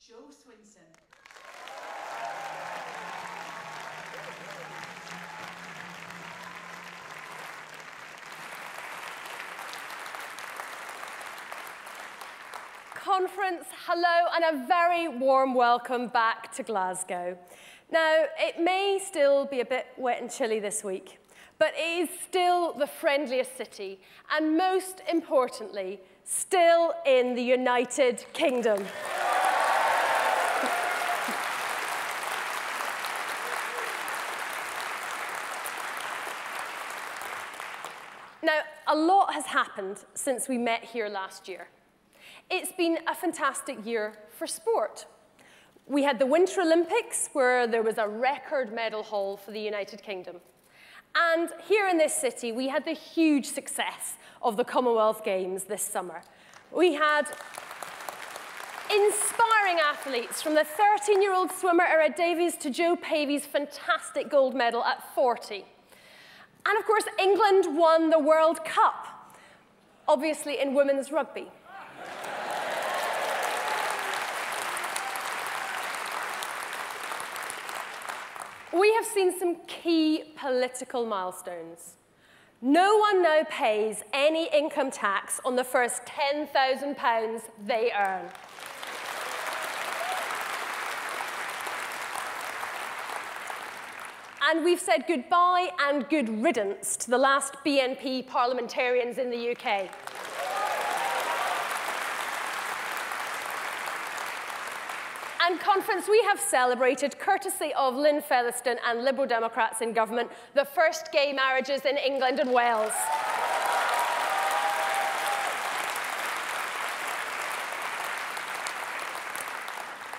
Jo Swinson. Conference, hello, and a very warm welcome back to Glasgow. Now, it may still be a bit wet and chilly this week, but it is still the friendliest city, and most importantly, still in the United Kingdom. Now, a lot has happened since we met here last year. It's been a fantastic year for sport. We had the Winter Olympics, where there was a record medal haul for the United Kingdom. And here in this city, we had the huge success of the Commonwealth Games this summer. We had inspiring athletes, from the 13-year-old swimmer Ered Davies to Joe Pavey's fantastic gold medal at 40. And of course, England won the World Cup, obviously in women's rugby. We have seen some key political milestones. No one now pays any income tax on the first £10,000 they earn. And we've said goodbye and good riddance to the last BNP parliamentarians in the UK. And Conference, we have celebrated, courtesy of Lynn Featherstone and Liberal Democrats in government, the first gay marriages in England and Wales.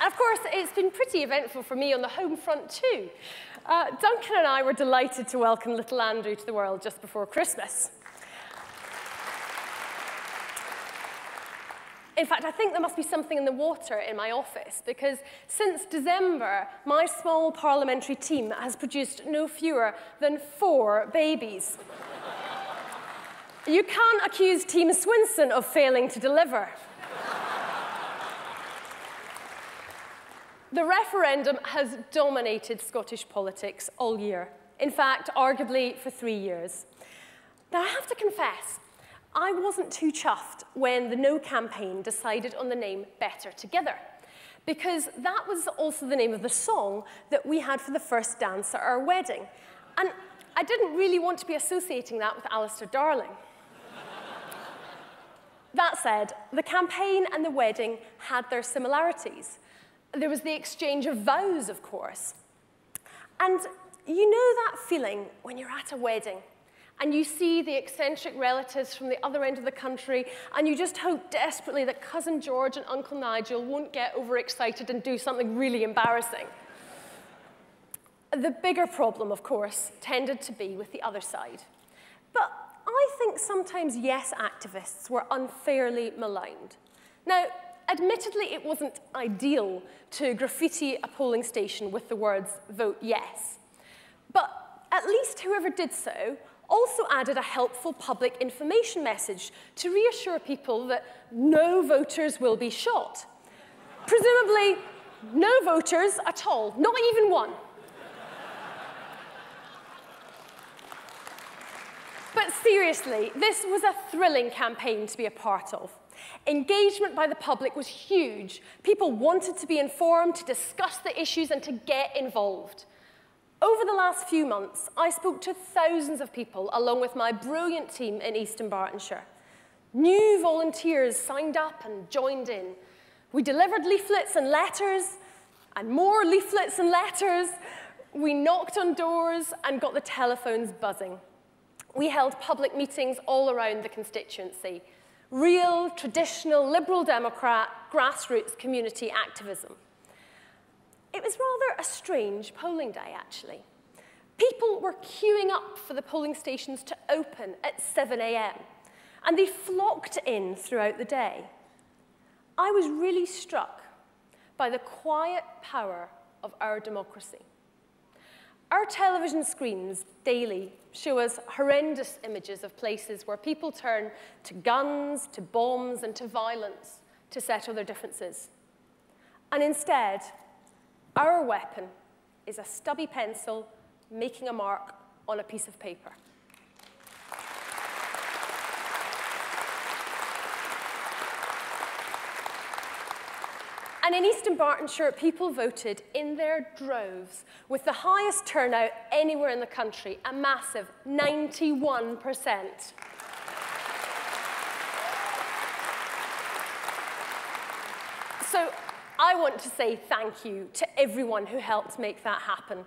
And of course, it's been pretty eventful for me on the home front too. Duncan and I were delighted to welcome little Andrew to the world just before Christmas. In fact, I think there must be something in the water in my office, because since December, my small parliamentary team has produced no fewer than 4 babies. You can't accuse Team Swinson of failing to deliver. The referendum has dominated Scottish politics all year. In fact, arguably for 3 years. Now, I have to confess, I wasn't too chuffed when the No campaign decided on the name Better Together, because that was also the name of the song that we had for the first dance at our wedding. And I didn't really want to be associating that with Alistair Darling. That said, the campaign and the wedding had their similarities. There was the exchange of vows, of course. And you know that feeling when you're at a wedding and you see the eccentric relatives from the other end of the country, and you just hope desperately that Cousin George and Uncle Nigel won't get overexcited and do something really embarrassing. The bigger problem, of course, tended to be with the other side. But I think sometimes yes activists were unfairly maligned. Now, admittedly, it wasn't ideal to graffiti a polling station with the words, "Vote yes." But at least whoever did so also added a helpful public information message to reassure people that no voters will be shot. Presumably, no voters at all, not even one. But seriously, this was a thrilling campaign to be a part of. Engagement by the public was huge. People wanted to be informed, to discuss the issues, and to get involved. Over the last few months, I spoke to thousands of people along with my brilliant team in Eastern Bartonshire. New volunteers signed up and joined in. We delivered leaflets and letters, and more leaflets and letters. We knocked on doors and got the telephones buzzing. We held public meetings all around the constituency. Real, traditional, Liberal Democrat, grassroots community activism. It was rather a strange polling day, actually. People were queuing up for the polling stations to open at 7 a.m, and they flocked in throughout the day. I was really struck by the quiet power of our democracy. Our television screens daily show us horrendous images of places where people turn to guns, to bombs, and to violence to settle their differences. And instead, our weapon is a stubby pencil making a mark on a piece of paper. And in East Dunbartonshire, people voted in their droves, with the highest turnout anywhere in the country, a massive 91%. So I want to say thank you to everyone who helped make that happen.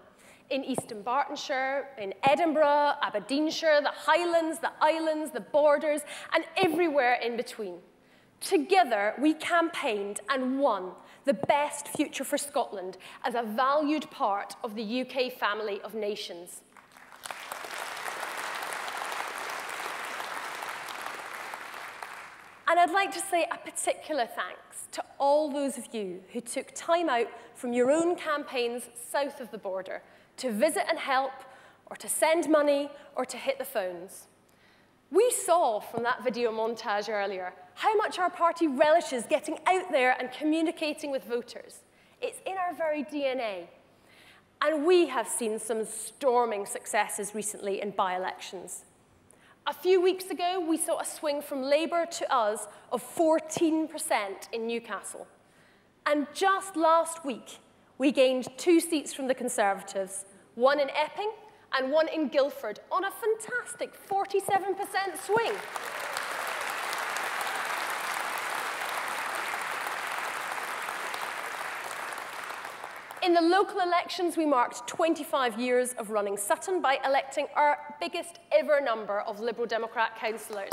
In East Dunbartonshire, in Edinburgh, Aberdeenshire, the Highlands, the Islands, the Borders, and everywhere in between. Together, we campaigned and won the best future for Scotland as a valued part of the UK family of nations. And I'd like to say a particular thanks to all those of you who took time out from your own campaigns south of the border to visit and help, or to send money, or to hit the phones. We saw from that video montage earlier how much our party relishes getting out there and communicating with voters. It's in our very DNA. And we have seen some storming successes recently in by-elections. A few weeks ago, we saw a swing from Labour to us of 14% in Newcastle. And just last week, we gained 2 seats from the Conservatives, one in Epping and one in Guildford, on a fantastic 47% swing. In the local elections, we marked 25 years of running Sutton by electing our biggest ever number of Liberal Democrat councillors.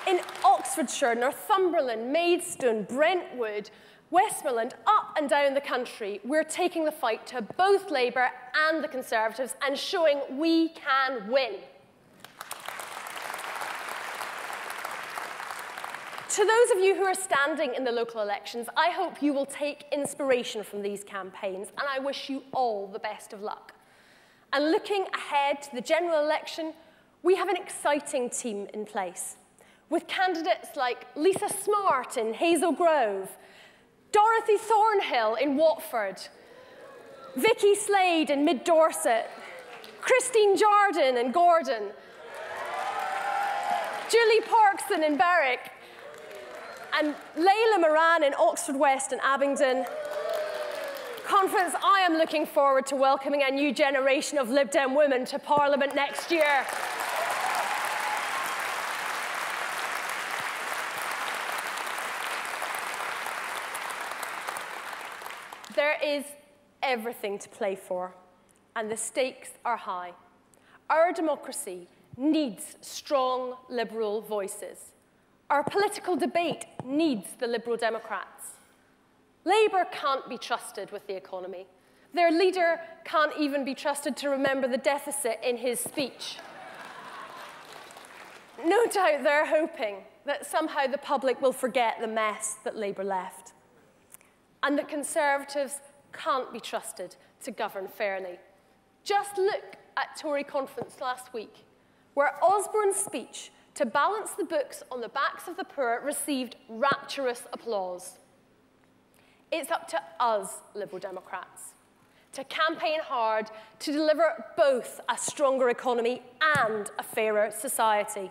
In Oxfordshire, Northumberland, Maidstone, Brentwood, Westmoreland, up and down the country, we're taking the fight to both Labour and the Conservatives and showing we can win. To those of you who are standing in the local elections, I hope you will take inspiration from these campaigns, and I wish you all the best of luck. And looking ahead to the general election, we have an exciting team in place, with candidates like Lisa Smart in Hazel Grove, Dorothy Thornhill in Watford, Vicky Slade in Mid-Dorset, Christine Jardine in Gordon, Julie Parkson in Berwick, and Layla Moran in Oxford West and Abingdon. Conference, I am looking forward to welcoming a new generation of Lib Dem women to Parliament next year. There is everything to play for, and the stakes are high. Our democracy needs strong Liberal voices. Our political debate needs the Liberal Democrats. Labour can't be trusted with the economy. Their leader can't even be trusted to remember the deficit in his speech. No doubt they're hoping that somehow the public will forget the mess that Labour left. And the Conservatives can't be trusted to govern fairly. Just look at Tory conference last week, where Osborne's speech to balance the books on the backs of the poor received rapturous applause. It's up to us, Liberal Democrats, to campaign hard to deliver both a stronger economy and a fairer society.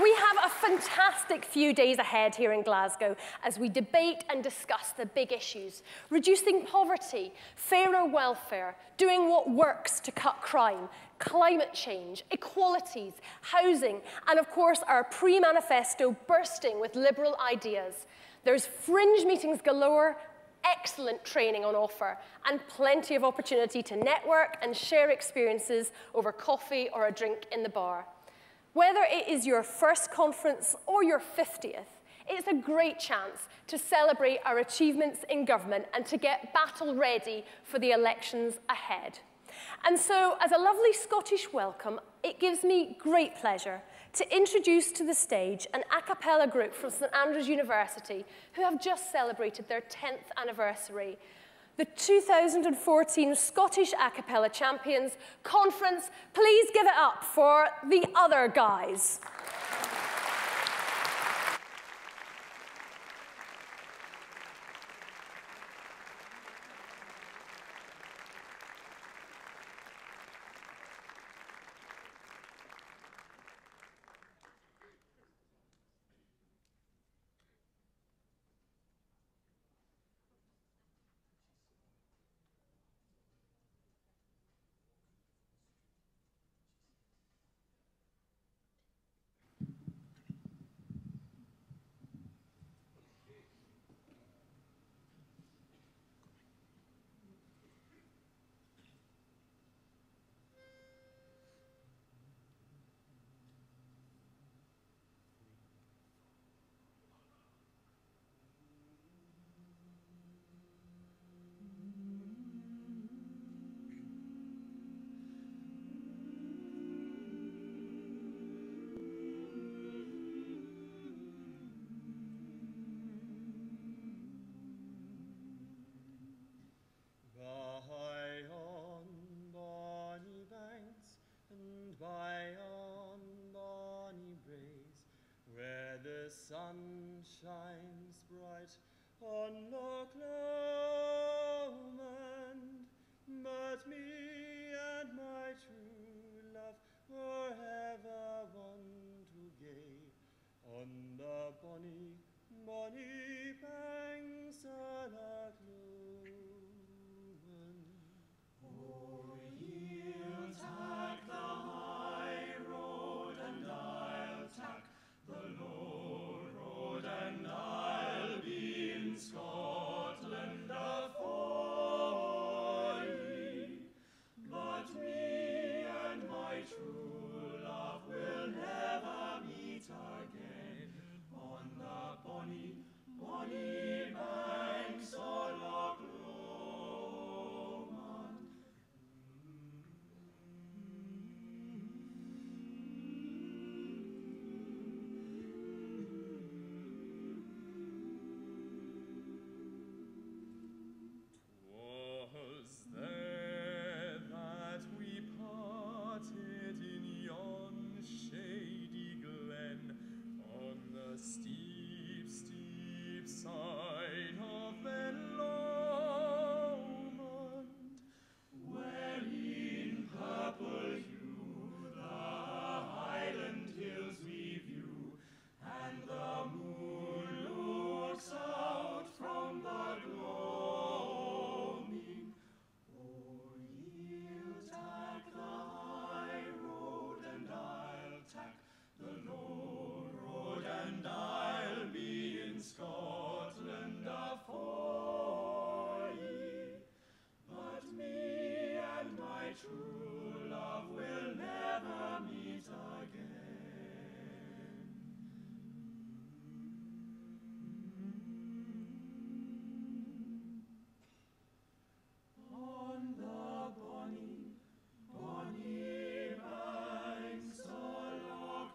We have a fantastic few days ahead here in Glasgow as we debate and discuss the big issues: reducing poverty, fairer welfare, doing what works to cut crime, climate change, equalities, housing, and of course our pre-manifesto bursting with Liberal ideas. There's fringe meetings galore, excellent training on offer, and plenty of opportunity to network and share experiences over coffee or a drink in the bar. Whether it is your first conference or your 50th, it's a great chance to celebrate our achievements in government and to get battle ready for the elections ahead. And so, as a lovely Scottish welcome, it gives me great pleasure to introduce to the stage an a cappella group from St Andrews University who have just celebrated their 10th anniversary. the 2014 Scottish A Cappella Champions Conference. Please give it up for the other guys. Sun shines bright on Loch Lomond, but me and my true love forever want to gaze on the bonny, bonny banks of Loch Lomond. Oh, ye'll take the high road and I'll take the low road, and I'll be in Scotland afore ye. But me and my true love will never meet again on the bonny, bonny banks of Loch Lomond. Steep, steep side of the Lomond, where in purple hue the highland hills we view, and the moon looks out from the gloaming. Oh, ye'll take the high road and I'll take the low road, and I'll be in Scotland afore ye. But me and my true love will never meet again. On the bonny, bonny banks of Loch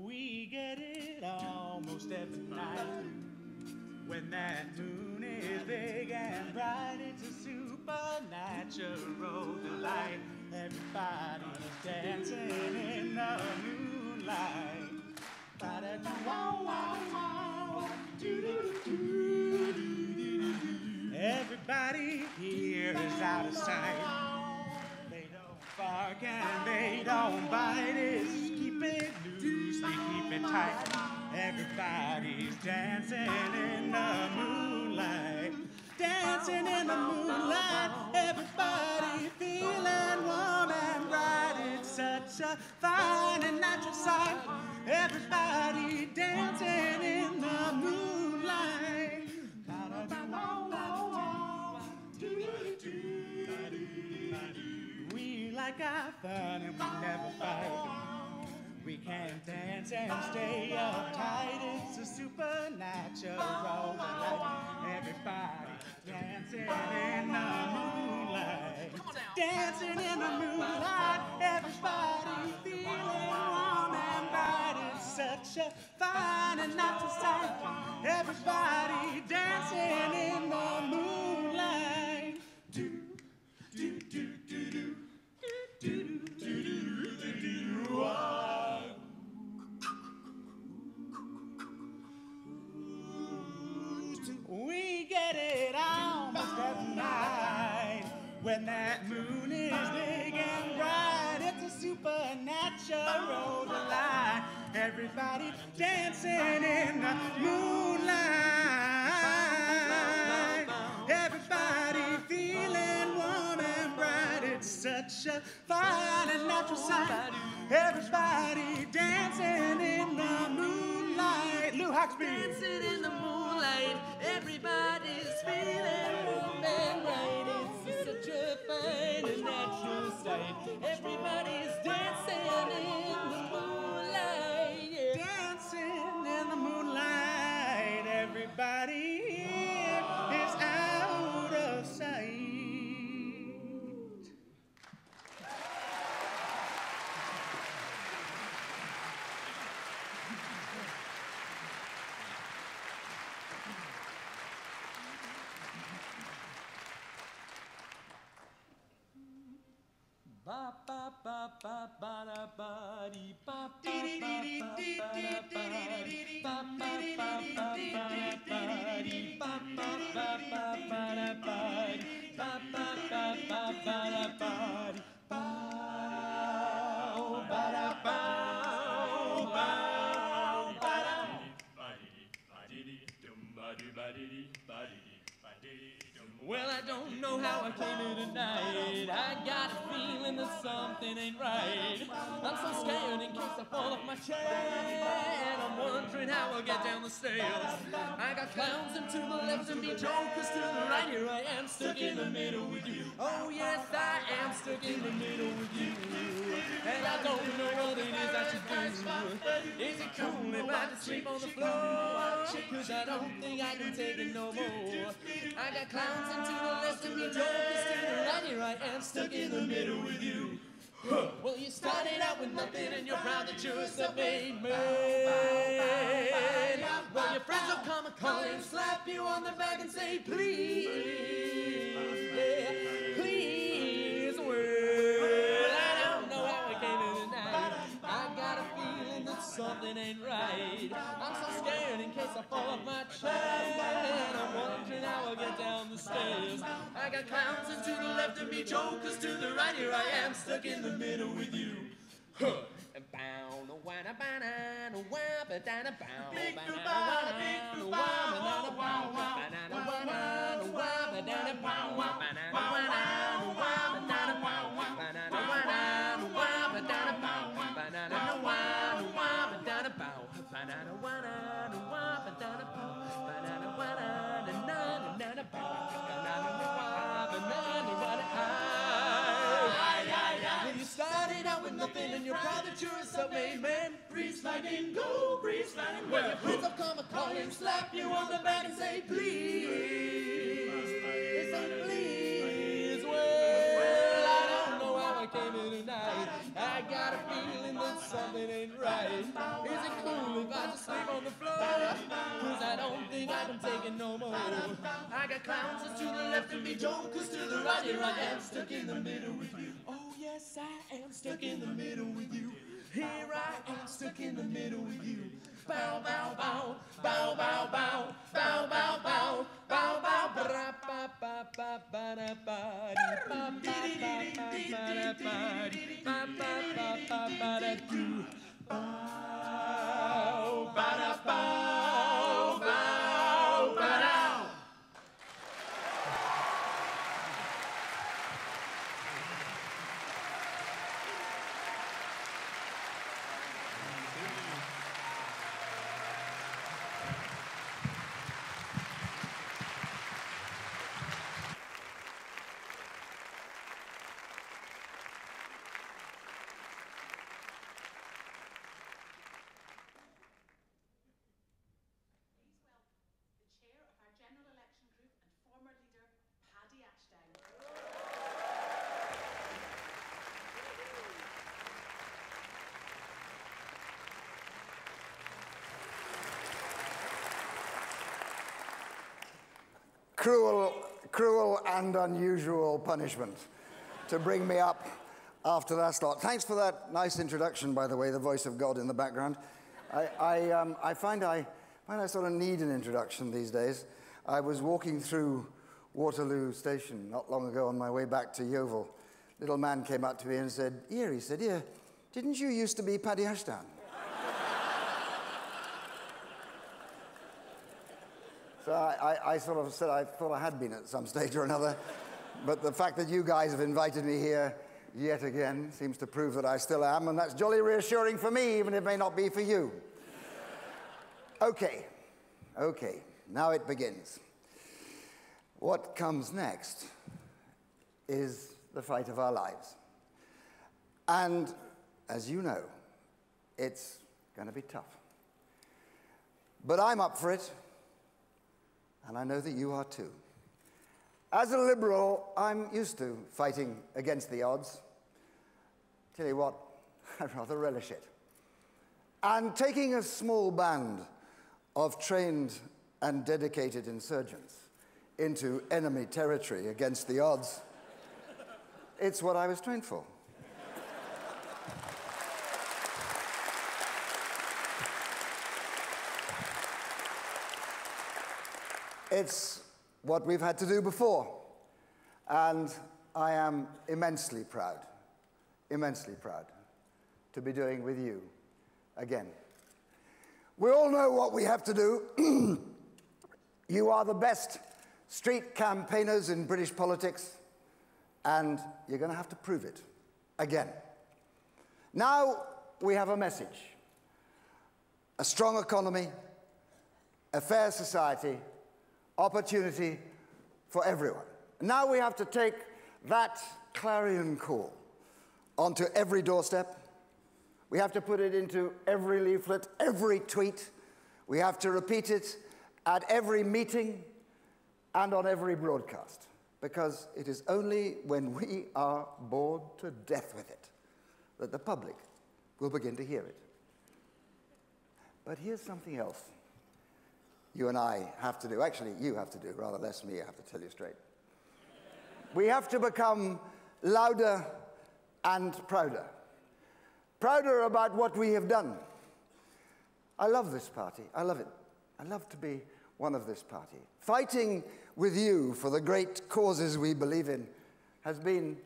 We get it almost every night when that moon is big and bright. It's a supernatural delight. Everybody's dancing in the moonlight. Everybody here is out of sight. They don't bark and they don't bite. It's keep it loose, they keep it tight. Everybody's dancing in the moonlight. Dancing in the moonlight. Everybody feeling warm and bright. such a fine and natural sight. Everybody dancing in the moonlight. We like our fun and we never fight. We can dance and stay uptight. It's a supernatural delight. Everybody dancing in the moonlight. Dancing in the moonlight. Everybody feeling warm and bright. It's such a fine and natural sight. Everybody dancing in the moonlight. Do, do, do, do, do. Do, do, do, do, do, do. We get it almost every night when that moon is big and bright. It's a supernatural delight. Everybody dancing in the moonlight. Everybody feeling warm and bright. It's such a fine and natural sight. Everybody dancing in the moonlight. Lou Hawksby. Dancing in the moonlight. Everybody's feeling warm and bright. It's such a fine and natural sight. Everybody's dancing in the moonlight. Yeah. Dancing in the moonlight. Everybody here is out of sight. Ba ba ba ba ba da ba dee ba ba ba ba ba da ba ba ba ba ba dee ba ba ba ba ba da ba dee ba ba ba ba ba da ba dee bow ba da bow bow ba da Well, I don't know how I came here tonight. I got a feeling that something ain't right. I'm so scared in case I fall off my chair. And I'm wondering how I'll get down the stairs. I got clowns and to the left of me, jokers to the right. Here I am stuck in the middle with you. Oh yes, I am stuck in the middle with you. And I don't know what it is I should do. Is it cool if I just sleep on the floor? Cause I don't think I can take it no more. I got clowns and to the left of me, jokers to the right. Here I am stuck in the middle with you. Well, you started out with nothing and you're proud that you're a self-made man. Well, your friends will come and call and slap you on the back and say, please, yeah, please. Well, I don't know how I came here tonight. I got a feeling that something ain't right. I'm so scared in case I fall off my chair. And I'm wondering how I'll get down the stairs. I got clowns and to the left of me, jokers to the right. Here I am stuck in the middle with you. You started out with nothing and you're proud that you're a self-made man. Breeze lightning, go, breeze lightning. Well, your friends will come and call you and slap you on the back and say, please. They say, please. Well, I don't know how I came here tonight. I got a feeling that something ain't right. Is it cool if I just sleep on the floor? Cause I don't think I can take it no more. I got clowns to the left of me, jokers to the right. Here I am stuck in the middle with you. Oh yes, I am stuck in the middle with you. Here I am stuck in the middle with you. Bow, bow, bow, bow, bow, bow, bow, bow, bow, bow, bow, ba ba ba ba ba da ba dee ba ba ba ba ba da ba dee ba ba ba ba ba da do. Bow, ba da bow, bow, ba da. cruel and unusual punishment to bring me up after that slot. Thanks for that nice introduction, by the way, the voice of God in the background. I find I sort of need an introduction these days. I was walking through Waterloo Station not long ago on my way back to Yeovil. Little man came up to me and said, "Here," he said, "here, didn't you used to be Paddy Ashdown?" So I sort of said I thought I had been at some stage or another, but the fact that you guys have invited me here yet again seems to prove that I still am, and that's jolly reassuring for me, even if it may not be for you. Okay, now it begins. What comes next is the fight of our lives. And as you know, it's going to be tough. But I'm up for it. And I know that you are too. As a liberal, I'm used to fighting against the odds. Tell you what, I rather relish it. And taking a small band of trained and dedicated insurgents into enemy territory against the odds, it's what I was trained for. It's what we've had to do before, and I am immensely proud to be doing with you again. We all know what we have to do. You are the best street campaigners in British politics, and you're going to have to prove it again. Now we have a message: a strong economy, a fair society, opportunity for everyone. Now we have to take that clarion call onto every doorstep. We have to put it into every leaflet, every tweet. We have to repeat it at every meeting and on every broadcast, because it is only when we are bored to death with it that the public will begin to hear it. But here's something else you and I have to do. Actually, you have to do, rather less me, I have to tell you straight. We have to become louder and prouder. Prouder about what we have done. I love this party. I love it. I love to be one of this party. Fighting with you for the great causes we believe in has been,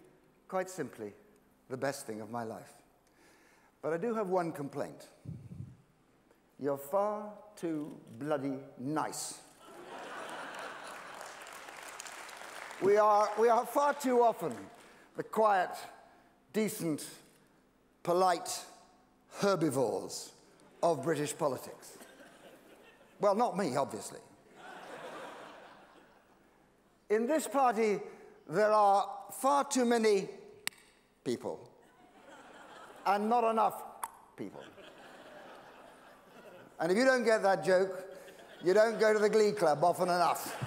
quite simply, the best thing of my life. But I do have one complaint. You're far too bloody nice. We are far too often the quiet, decent, polite herbivores of British politics. Well, not me, obviously. In this party, there are far too many people and not enough people. And if you don't get that joke, you don't go to the Glee Club often enough.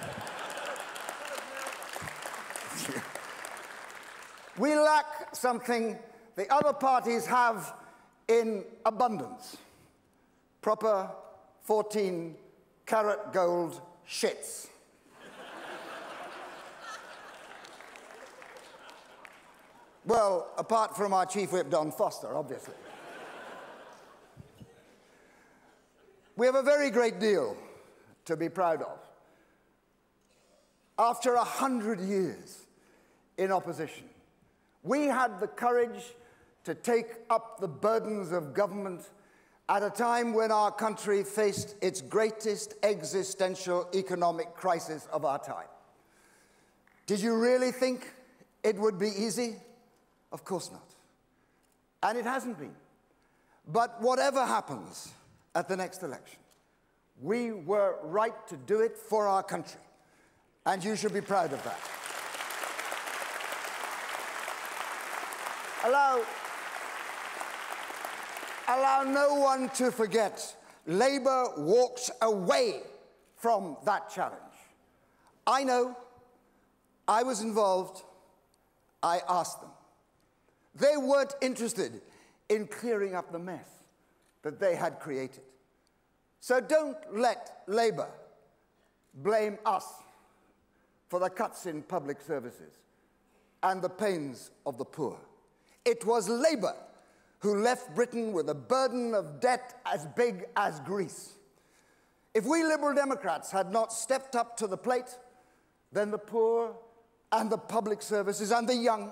We lack something the other parties have in abundance. Proper 14-karat gold shits. Well, apart from our Chief Whip, Don Foster, obviously. We have a very great deal to be proud of. After 100 years in opposition, we had the courage to take up the burdens of government at a time when our country faced its greatest existential economic crisis of our time. Did you really think it would be easy? Of course not. And it hasn't been. But whatever happens at the next election, we were right to do it for our country. And you should be proud of that. Allow no one to forget, Labour walked away from that challenge. I know, I was involved, I asked them. They weren't interested in clearing up the mess that they had created. So don't let Labour blame us for the cuts in public services and the pains of the poor. It was Labour who left Britain with a burden of debt as big as Greece. If we Liberal Democrats had not stepped up to the plate, then the poor and the public services and the young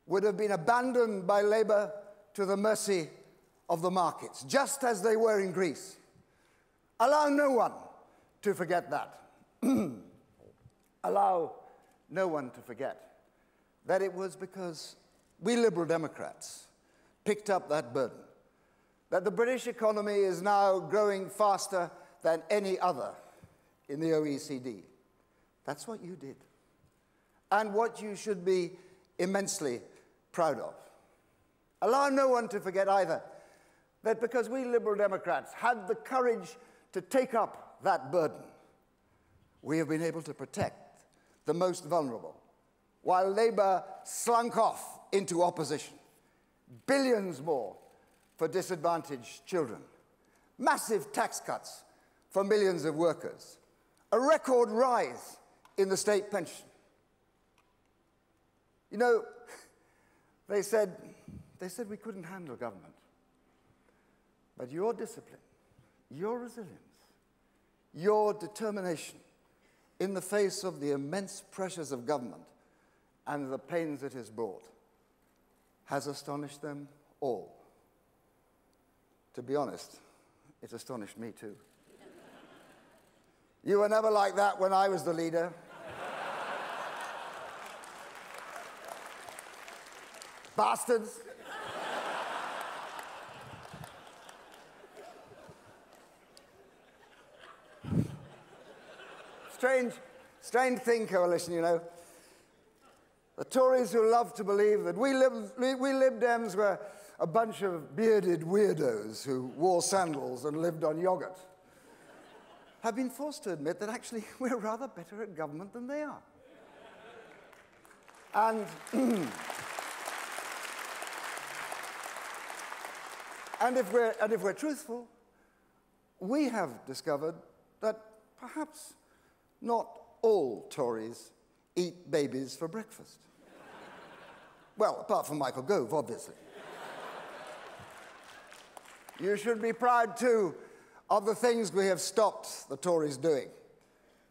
would have been abandoned by Labour to the mercy of the markets, just as they were in Greece. Allow no one to forget that. Allow no one to forget that it was because we Liberal Democrats picked up that burden, that the British economy is now growing faster than any other in the OECD. That's what you did, and what you should be immensely proud of. Allow no one to forget either that because we Liberal Democrats had the courage to take up that burden, we have been able to protect the most vulnerable, while Labour slunk off into opposition. Billions more for disadvantaged children, massive tax cuts for millions of workers, a record rise in the state pension. You know, they said we couldn't handle government. But your discipline, your resilience, your determination in the face of the immense pressures of government and the pains it has brought has astonished them all. To be honest, it astonished me too. You were never like that when I was the leader. Bastards. Strange thing, coalition, you know. The Tories who love to believe that we Lib Dems were a bunch of bearded weirdos who wore sandals and lived on yogurt have been forced to admit that actually we're rather better at government than they are. And, and if we're truthful, we have discovered that perhaps not all Tories eat babies for breakfast. Well, apart from Michael Gove, obviously. You should be proud, too, of the things we have stopped the Tories doing.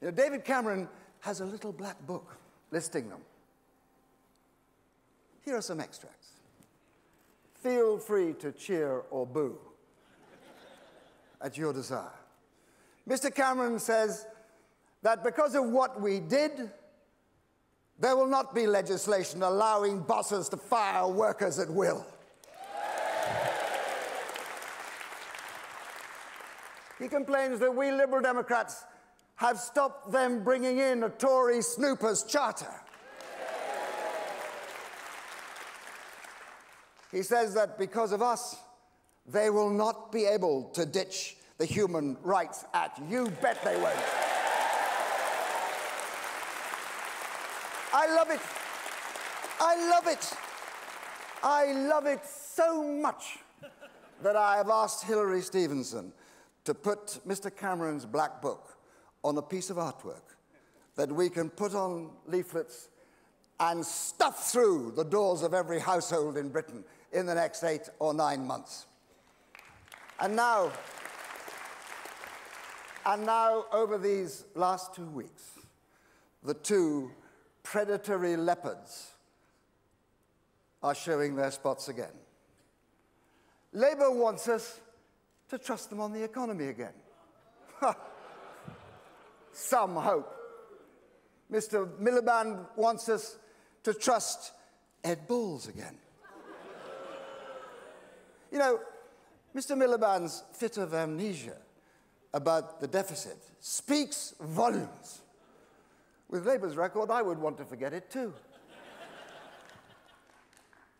You know, David Cameron has a little black book listing them. Here are some extracts. Feel free to cheer or boo at your desire. Mr. Cameron says that because of what we did, there will not be legislation allowing bosses to fire workers at will. He complains that we Liberal Democrats have stopped them bringing in a Tory snooper's charter. He says that because of us, they will not be able to ditch the Human Rights Act. You bet they won't. I love it. I love it. I love it so much that I have asked Hilary Stevenson to put Mr. Cameron's black book on a piece of artwork that we can put on leaflets and stuff through the doors of every household in Britain in the next 8 or 9 months. And now, over these last 2 weeks, the two predatory leopards are showing their spots again. Labour wants us to trust them on the economy again. Some hope. Mr. Miliband wants us to trust Ed Balls again. You know, Mr. Miliband's fit of amnesia about the deficit speaks volumes. With Labour's record, I would want to forget it too.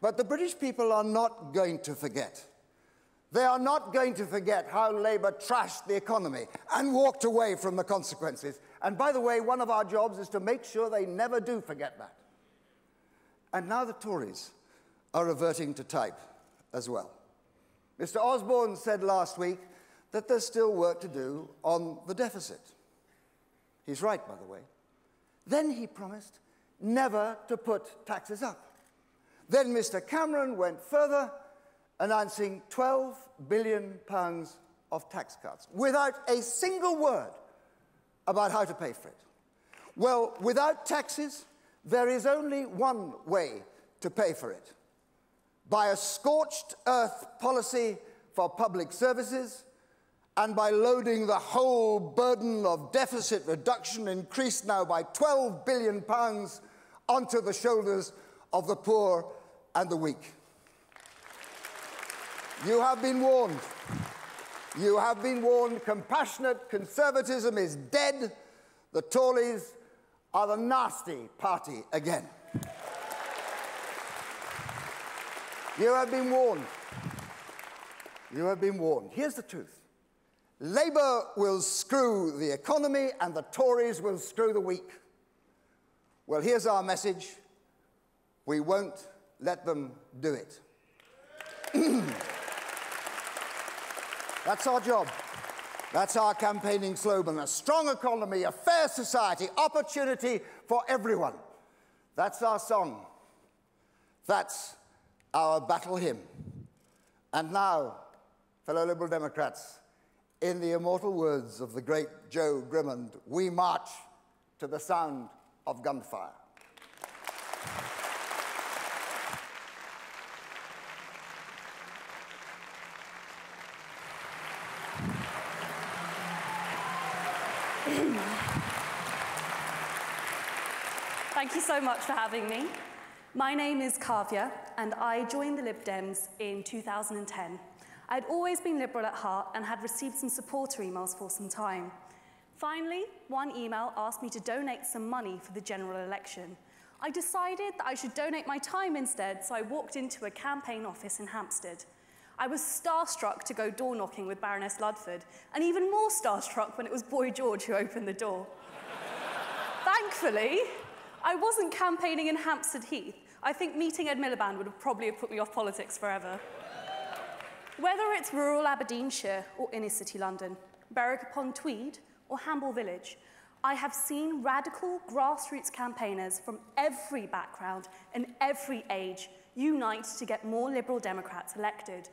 But the British people are not going to forget. They are not going to forget how Labour trashed the economy and walked away from the consequences. And by the way, one of our jobs is to make sure they never do forget that. And now the Tories are reverting to type as well. Mr. Osborne said last week that there's still work to do on the deficit. He's right, by the way. Then he promised never to put taxes up. Then Mr. Cameron went further, announcing £12 billion of tax cuts, without a single word about how to pay for it. Well, without taxes, there is only one way to pay for it: by a scorched earth policy for public services, and by loading the whole burden of deficit reduction, increased now by £12 billion, onto the shoulders of the poor and the weak. You have been warned. You have been warned. Compassionate conservatism is dead. The Tories are the nasty party again. You have been warned. You have been warned. Here's the truth. Labour will screw the economy and the Tories will screw the weak. Well, here's our message. We won't let them do it. That's our job. That's our campaigning slogan: a strong economy, a fair society, opportunity for everyone. That's our song. That's our battle hymn. And now, fellow Liberal Democrats, in the immortal words of the great Joe Grimmond, we march to the sound of gunfire. Thank you so much for having me. My name is Kavya, and I joined the Lib Dems in 2010. I'd always been Liberal at heart and had received some supporter emails for some time. Finally, one email asked me to donate some money for the general election. I decided that I should donate my time instead, so I walked into a campaign office in Hampstead. I was starstruck to go door knocking with Baroness Ludford, and even more starstruck when it was Boy George who opened the door. Thankfully, I wasn't campaigning in Hampstead Heath. I think meeting Ed Miliband would have probably put me off politics forever. Whether it's rural Aberdeenshire or inner city London, Berwick-upon-Tweed or Hamble Village, I have seen radical grassroots campaigners from every background and every age unite to get more Liberal Democrats elected.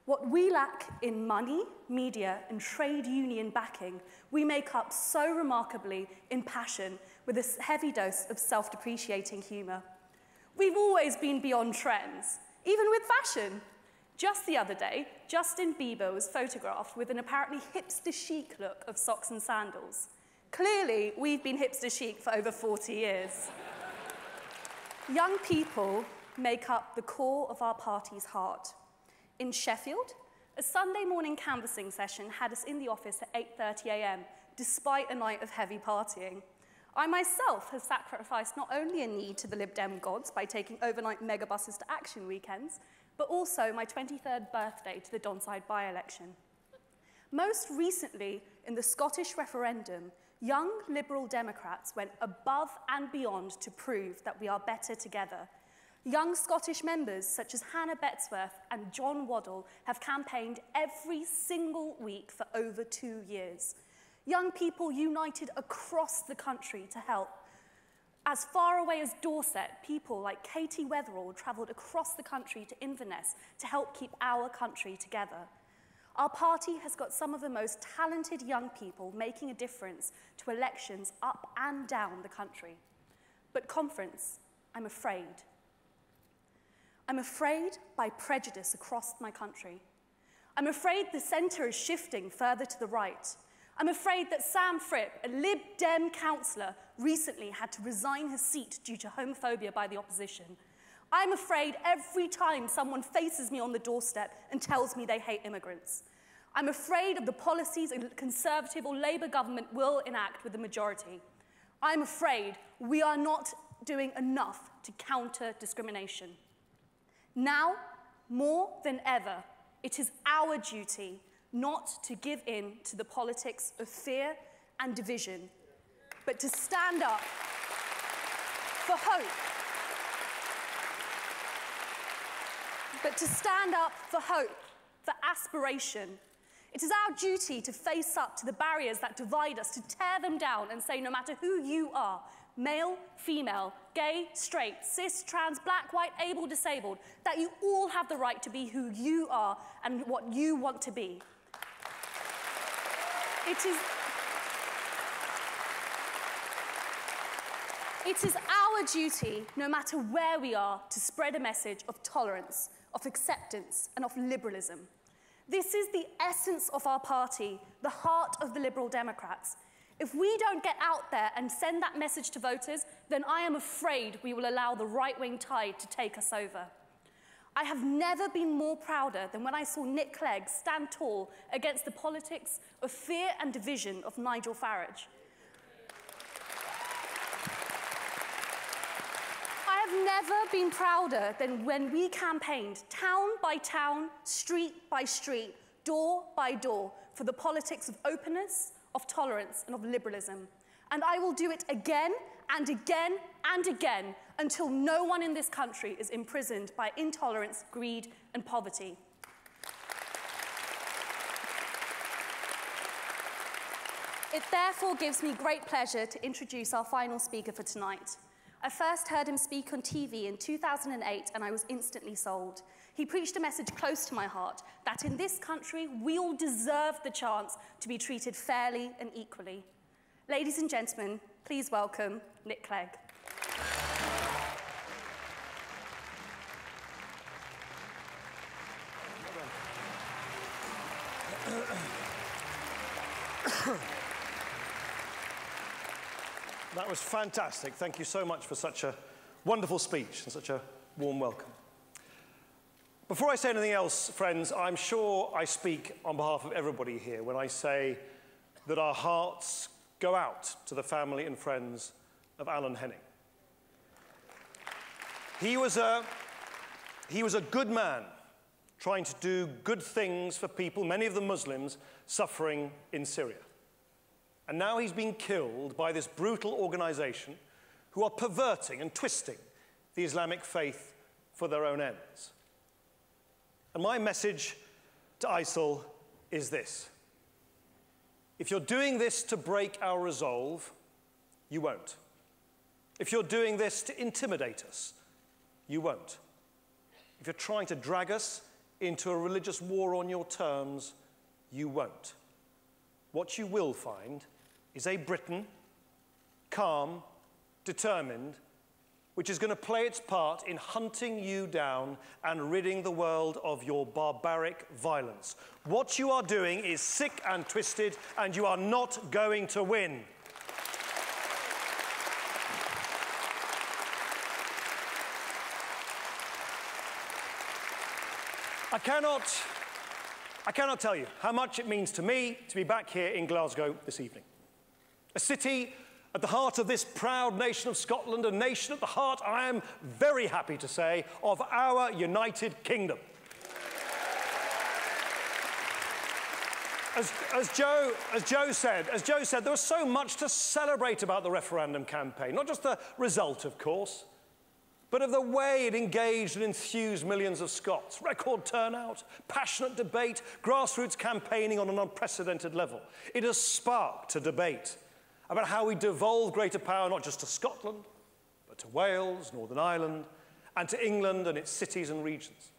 What we lack in money, media, and trade union backing, we make up so remarkably in passion with a heavy dose of self-depreciating humour. We've always been beyond trends, even with fashion. Just the other day, Justin Bieber was photographed with an apparently hipster chic look of socks and sandals. Clearly, we've been hipster chic for over 40 years. Young people make up the core of our party's heart. In Sheffield, a Sunday morning canvassing session had us in the office at 8:30 a.m, despite a night of heavy partying. I myself have sacrificed not only a need to the Lib Dem gods by taking overnight megabuses to action weekends, but also my 23rd birthday to the Donside by-election. Most recently, in the Scottish referendum, young Liberal Democrats went above and beyond to prove that we are better together. Young Scottish members such as Hannah Bettesworth and John Waddell have campaigned every single week for over 2 years. Young people united across the country to help. As far away as Dorset, people like Katie Weatherall travelled across the country to Inverness to help keep our country together. Our party has got some of the most talented young people making a difference to elections up and down the country. But conference, I'm afraid. I'm afraid by prejudice across my country. I'm afraid the centre is shifting further to the right. I'm afraid that Sam Fripp, a Lib Dem councillor, recently had to resign his seat due to homophobia by the opposition. I'm afraid every time someone faces me on the doorstep and tells me they hate immigrants. I'm afraid of the policies a Conservative or Labour government will enact with the majority. I'm afraid we are not doing enough to counter discrimination. Now, more than ever, it is our duty not to give in to the politics of fear and division, but to stand up for hope. For aspiration. It is our duty to face up to the barriers that divide us, to tear them down and say, no matter who you are, male, female, gay, straight, cis, trans, black, white, able, disabled, that you all have the right to be who you are and what you want to be. It is our duty, no matter where we are, to spread a message of tolerance, of acceptance, and of liberalism. This is the essence of our party, the heart of the Liberal Democrats. If we don't get out there and send that message to voters, then I am afraid we will allow the right-wing tide to take us over. I have never been more prouder than when I saw Nick Clegg stand tall against the politics of fear and division of Nigel Farage. I have never been prouder than when we campaigned town by town, street by street, door by door for the politics of openness, of tolerance, and of liberalism. And I will do it again and again and again until no one in this country is imprisoned by intolerance, greed, and poverty. It therefore gives me great pleasure to introduce our final speaker for tonight. I first heard him speak on TV in 2008, and I was instantly sold. He preached a message close to my heart, that in this country, we all deserve the chance to be treated fairly and equally. Ladies and gentlemen, please welcome Nick Clegg. That was fantastic. Thank you so much for such a wonderful speech and such a warm welcome. Before I say anything else, friends, I'm sure I speak on behalf of everybody here when I say that our hearts go out to the family and friends of Alan Henning. He was a good man trying to do good things for people, many of them Muslims, suffering in Syria. And now he's been killed by this brutal organization who are perverting and twisting the Islamic faith for their own ends. And my message to ISIL is this. If you're doing this to break our resolve, you won't. If you're doing this to intimidate us, you won't. If you're trying to drag us into a religious war on your terms, you won't. What you will find is a Britain, calm, determined, which is going to play its part in hunting you down and ridding the world of your barbaric violence. What you are doing is sick and twisted, and you are not going to win. I cannot tell you how much it means to me to be back here in Glasgow this evening. A city at the heart of this proud nation of Scotland, a nation at the heart, I am very happy to say, of our United Kingdom. As Jo said, there was so much to celebrate about the referendum campaign, not just the result, of course, but of the way it engaged and enthused millions of Scots. Record turnout, passionate debate, grassroots campaigning on an unprecedented level. It has sparked a debate about how we devolve greater power not just to Scotland, but to Wales, Northern Ireland, and to England and its cities and regions.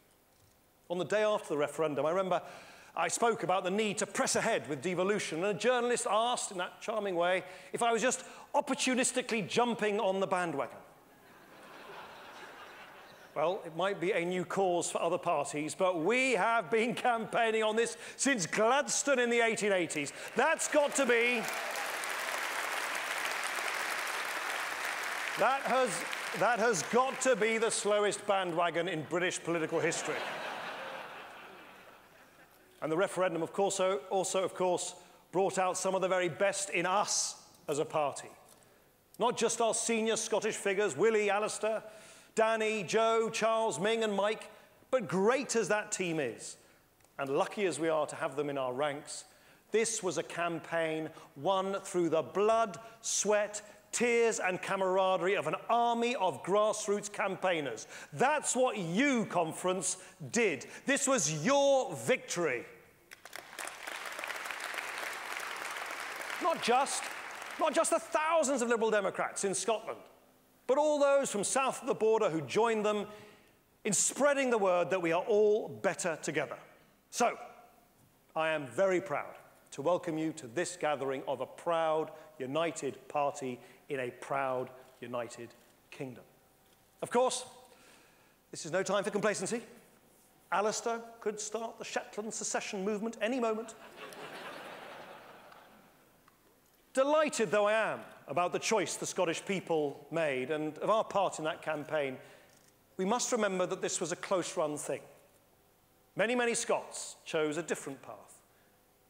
On the day after the referendum, I remember I spoke about the need to press ahead with devolution, and a journalist asked, in that charming way, if I was just opportunistically jumping on the bandwagon. Well, it might be a new cause for other parties, but we have been campaigning on this since Gladstone in the 1880s. That's got to be... That has got to be the slowest bandwagon in British political history. And the referendum, of course, also, of course, brought out some of the very best in us as a party. Not just our senior Scottish figures, Willie, Alistair, Danny, Joe, Charles, Ming and Mike, but great as that team is, and lucky as we are to have them in our ranks, this was a campaign won through the blood, sweat, tears and camaraderie of an army of grassroots campaigners. That's what you, conference, did. This was your victory. Not just Not just the thousands of Liberal Democrats in Scotland, but all those from south of the border who joined them in spreading the word that we are all better together. So, I am very proud to welcome you to this gathering of a proud, united party in a proud, united kingdom. Of course, this is no time for complacency. Alistair could start the Shetland secession movement any moment. Delighted though I am about the choice the Scottish people made and of our part in that campaign, we must remember that this was a close-run thing. Many, many Scots chose a different path.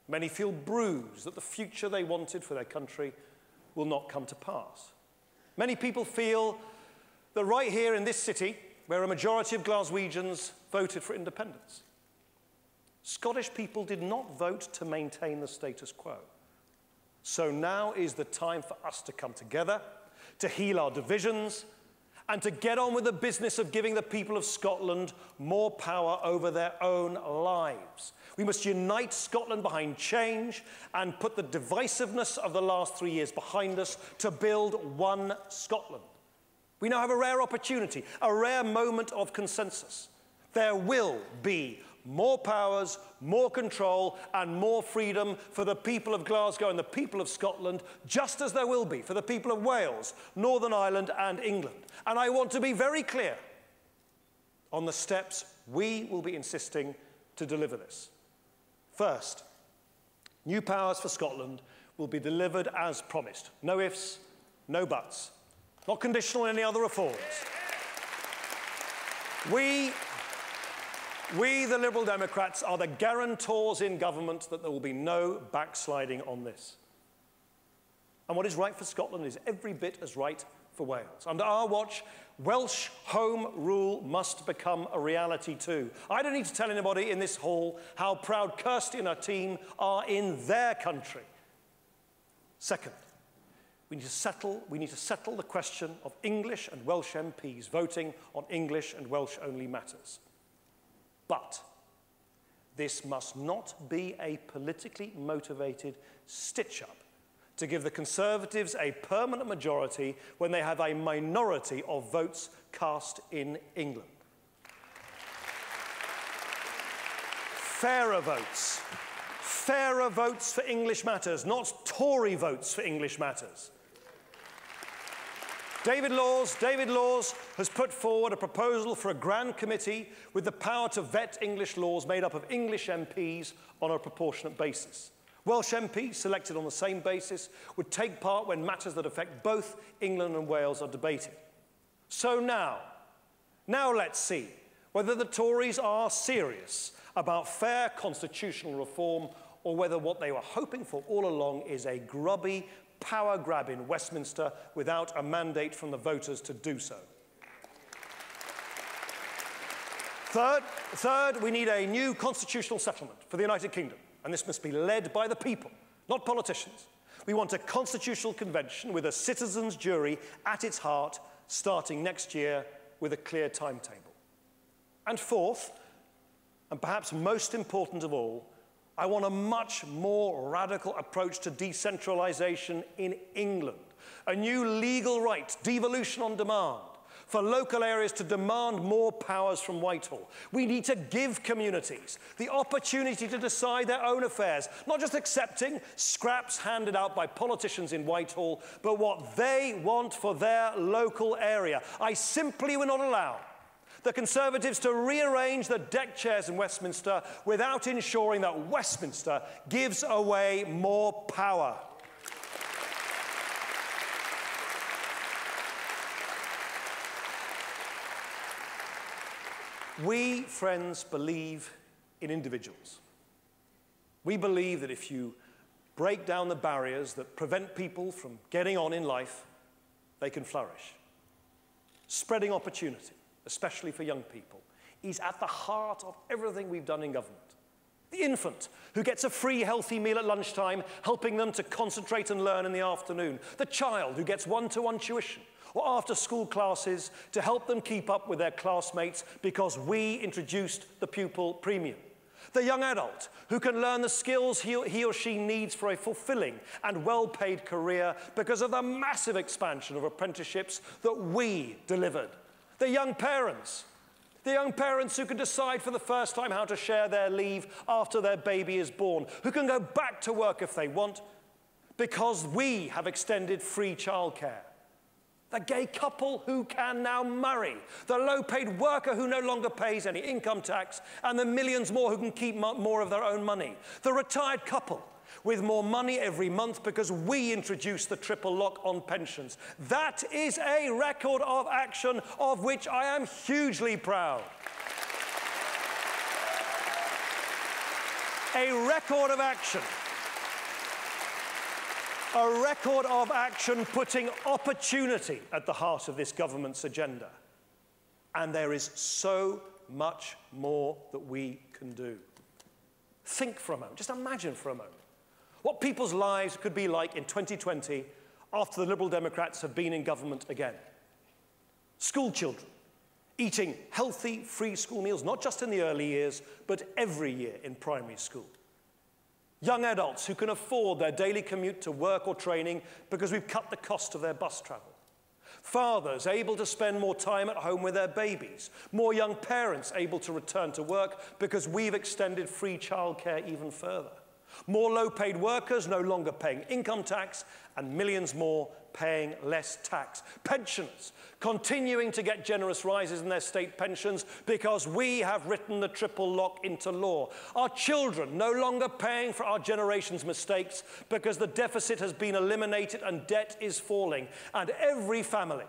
Many feel bruised that the future they wanted for their country will not come to pass. Many people feel that right here in this city, where a majority of Glaswegians voted for independence, Scottish people did not vote to maintain the status quo. So now is the time for us to come together, to heal our divisions, and to get on with the business of giving the people of Scotland more power over their own lives. We must unite Scotland behind change and put the divisiveness of the last 3 years behind us to build one Scotland. We now have a rare opportunity, a rare moment of consensus. There will be more powers, more control, and more freedom for the people of Glasgow and the people of Scotland, just as there will be for the people of Wales, Northern Ireland, and England. And I want to be very clear on the steps we will be insisting to deliver this. First, new powers for Scotland will be delivered as promised. No ifs, no buts. Not conditional on any other reforms. We, the Liberal Democrats, are the guarantors in government that there will be no backsliding on this. And what is right for Scotland is every bit as right for Wales. Under our watch, Welsh home rule must become a reality too. I don't need to tell anybody in this hall how proud Kirsty and her team are in their country. Second, we need to settle the question of English and Welsh MPs voting on English and Welsh-only matters. But this must not be a politically motivated stitch-up to give the Conservatives a permanent majority when they have a minority of votes cast in England. Fairer votes for English matters, not Tory votes for English matters. David Laws has put forward a proposal for a grand committee with the power to vet English laws made up of English MPs on a proportionate basis. Welsh MPs, selected on the same basis, would take part when matters that affect both England and Wales are debated. So now let's see whether the Tories are serious about fair constitutional reform or whether what they were hoping for all along is a grubby power grab in Westminster without a mandate from the voters to do so. Third, we need a new constitutional settlement for the United Kingdom, and this must be led by the people, not politicians. We want a constitutional convention with a citizens' jury at its heart, starting next year with a clear timetable. And fourth, and perhaps most important of all, I want a much more radical approach to decentralisation in England. A new legal right, devolution on demand, for local areas to demand more powers from Whitehall. We need to give communities the opportunity to decide their own affairs, not just accepting scraps handed out by politicians in Whitehall, but what they want for their local area. I simply will not allow the Conservatives to rearrange the deck chairs in Westminster without ensuring that Westminster gives away more power. We, friends, believe in individuals. We believe that if you break down the barriers that prevent people from getting on in life, they can flourish. Spreading opportunity, especially for young people, is at the heart of everything we've done in government. The infant who gets a free healthy meal at lunchtime, helping them to concentrate and learn in the afternoon. The child who gets one-to-one tuition or after-school classes to help them keep up with their classmates because we introduced the pupil premium. The young adult who can learn the skills he or she needs for a fulfilling and well-paid career because of the massive expansion of apprenticeships that we delivered. The young parents who can decide for the first time how to share their leave after their baby is born, who can go back to work if they want because we have extended free childcare. The gay couple who can now marry, the low-paid worker who no longer pays any income tax, and the millions more who can keep more of their own money. The retired couple with more money every month because we introduced the triple lock on pensions. That is a record of action of which I am hugely proud. A record of action. A record of action putting opportunity at the heart of this government's agenda. And there is so much more that we can do. Think for a moment, just imagine for a moment, what people's lives could be like in 2020 after the Liberal Democrats have been in government again. School children eating healthy, free school meals, not just in the early years, but every year in primary school. Young adults who can afford their daily commute to work or training because we've cut the cost of their bus travel. Fathers able to spend more time at home with their babies. More young parents able to return to work because we've extended free childcare even further. More low-paid workers no longer paying income tax, and millions more paying less tax. Pensioners continuing to get generous rises in their state pensions because we have written the triple lock into law. Our children no longer paying for our generation's mistakes because the deficit has been eliminated and debt is falling. And every family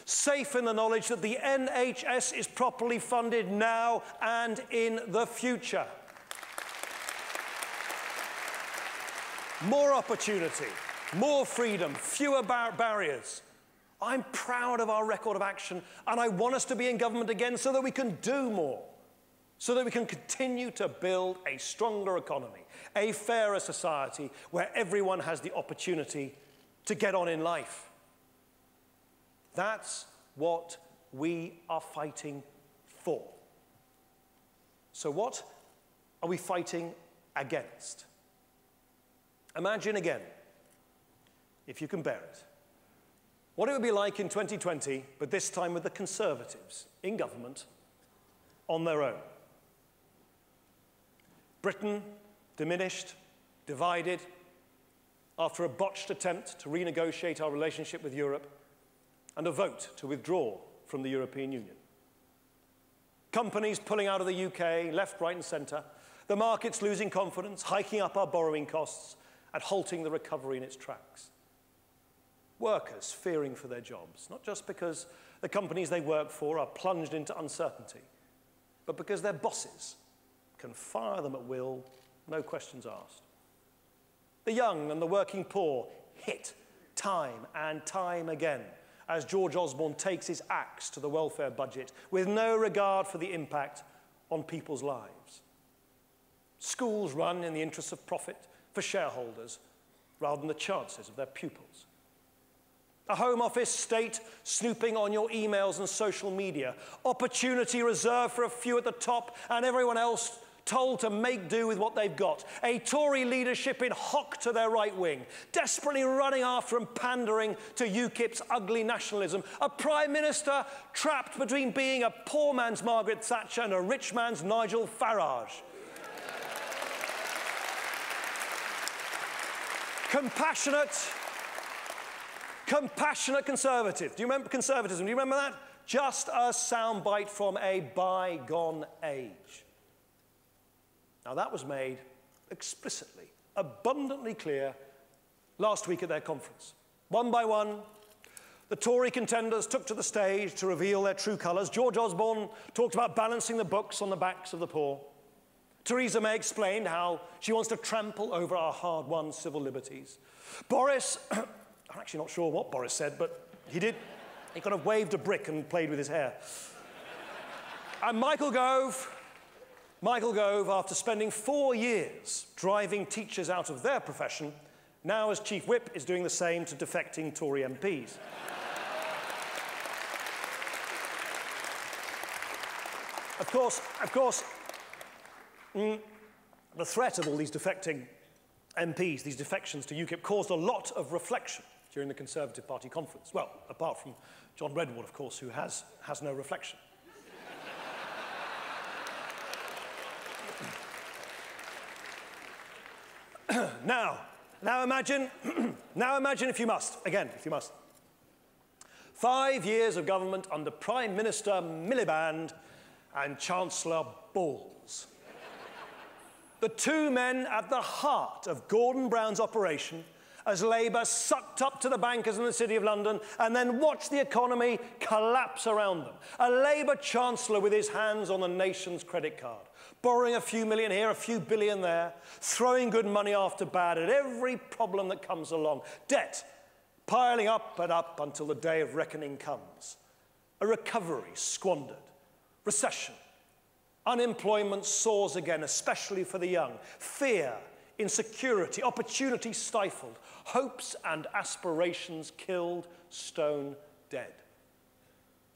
safe in the knowledge that the NHS is properly funded now and in the future. More opportunity, more freedom, fewer barriers. I'm proud of our record of action, and I want us to be in government again so that we can do more, so that we can continue to build a stronger economy, a fairer society where everyone has the opportunity to get on in life. That's what we are fighting for. So what are we fighting against? Imagine again, if you can bear it, what it would be like in 2020, but this time with the Conservatives in government on their own. Britain diminished, divided, after a botched attempt to renegotiate our relationship with Europe and a vote to withdraw from the European Union. Companies pulling out of the UK, left, right and centre, the markets losing confidence, hiking up our borrowing costs, and halting the recovery in its tracks. Workers fearing for their jobs, not just because the companies they work for are plunged into uncertainty, but because their bosses can fire them at will, no questions asked. The young and the working poor hit time and time again as George Osborne takes his axe to the welfare budget with no regard for the impact on people's lives. Schools run in the interests of profit for shareholders rather than the chances of their pupils. A Home Office state snooping on your emails and social media. Opportunity reserved for a few at the top and everyone else told to make do with what they've got. A Tory leadership in hock to their right wing, desperately running after and pandering to UKIP's ugly nationalism. A Prime Minister trapped between being a poor man's Margaret Thatcher and a rich man's Nigel Farage. Compassionate conservative. Do you remember conservatism? Do you remember that? Just a soundbite from a bygone age. Now that was made explicitly, abundantly clear last week at their conference. One by one, the Tory contenders took to the stage to reveal their true colours. George Osborne talked about balancing the books on the backs of the poor. Theresa May explained how she wants to trample over our hard-won civil liberties. Boris, I'm actually not sure what Boris said, but he did. He kind of waved a brick and played with his hair. And Michael Gove, after spending 4 years driving teachers out of their profession, now as Chief Whip is doing the same to defecting Tory MPs. Of course, the threat of all these defecting MPs, these defections to UKIP, caused a lot of reflection during the Conservative Party conference. Well, apart from John Redwood, of course, who has no reflection. Now imagine, if you must, again, if you must. 5 years of government under Prime Minister Miliband and Chancellor Balls. The two men at the heart of Gordon Brown's operation as Labour sucked up to the bankers in the City of London and then watched the economy collapse around them. A Labour Chancellor with his hands on the nation's credit card, borrowing a few million here, a few billion there, throwing good money after bad at every problem that comes along. Debt piling up and up until the day of reckoning comes. A recovery squandered. Recession. Unemployment soars again, especially for the young. Fear, insecurity, opportunity stifled. Hopes and aspirations killed, stone dead.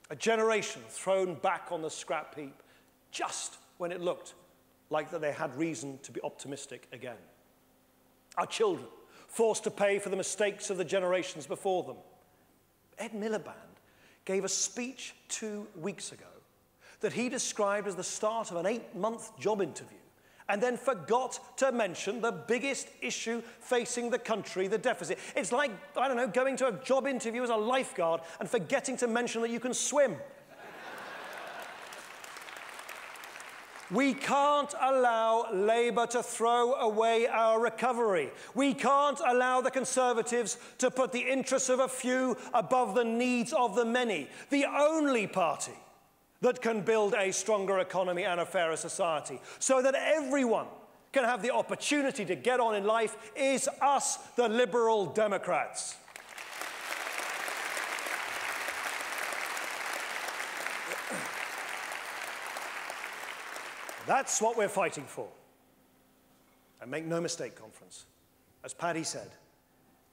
A generation thrown back on the scrap heap just when it looked like that they had reason to be optimistic again. Our children forced to pay for the mistakes of the generations before them. Ed Miliband gave a speech 2 weeks ago that he described as the start of an 8-month job interview, and then forgot to mention the biggest issue facing the country, the deficit. It's like, I don't know, going to a job interview as a lifeguard and forgetting to mention that you can swim. We can't allow Labour to throw away our recovery. We can't allow the Conservatives to put the interests of a few above the needs of the many. The only party that can build a stronger economy and a fairer society so that everyone can have the opportunity to get on in life is us, the Liberal Democrats. That's what we're fighting for. And make no mistake, conference, as Paddy said,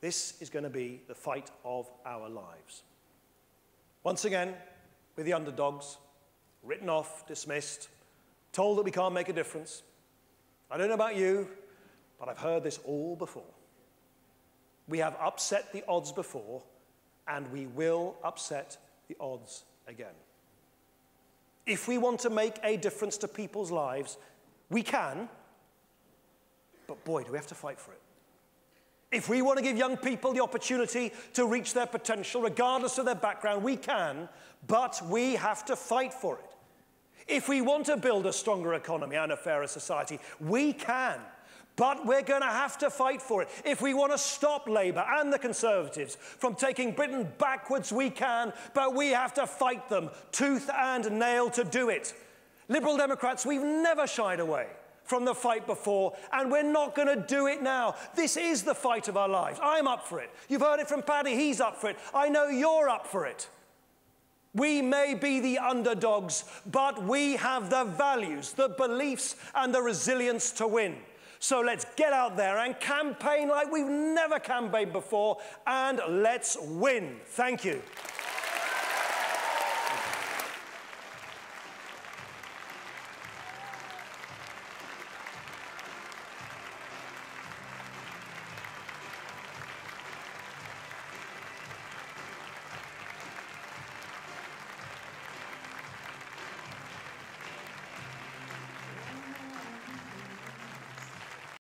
this is going to be the fight of our lives. Once again, we're the underdogs, written off, dismissed, told that we can't make a difference. I don't know about you, but I've heard this all before. We have upset the odds before, and we will upset the odds again. If we want to make a difference to people's lives, we can, but boy, do we have to fight for it. If we want to give young people the opportunity to reach their potential, regardless of their background, we can, but we have to fight for it. If we want to build a stronger economy and a fairer society, we can, but we're going to have to fight for it. If we want to stop Labour and the Conservatives from taking Britain backwards, we can, but we have to fight them tooth and nail to do it. Liberal Democrats, we've never shied away from the fight before, and we're not going to do it now. This is the fight of our lives. I'm up for it. You've heard it from Paddy. He's up for it. I know you're up for it. We may be the underdogs, but we have the values, the beliefs, and the resilience to win. So let's get out there and campaign like we've never campaigned before, and let's win. Thank you.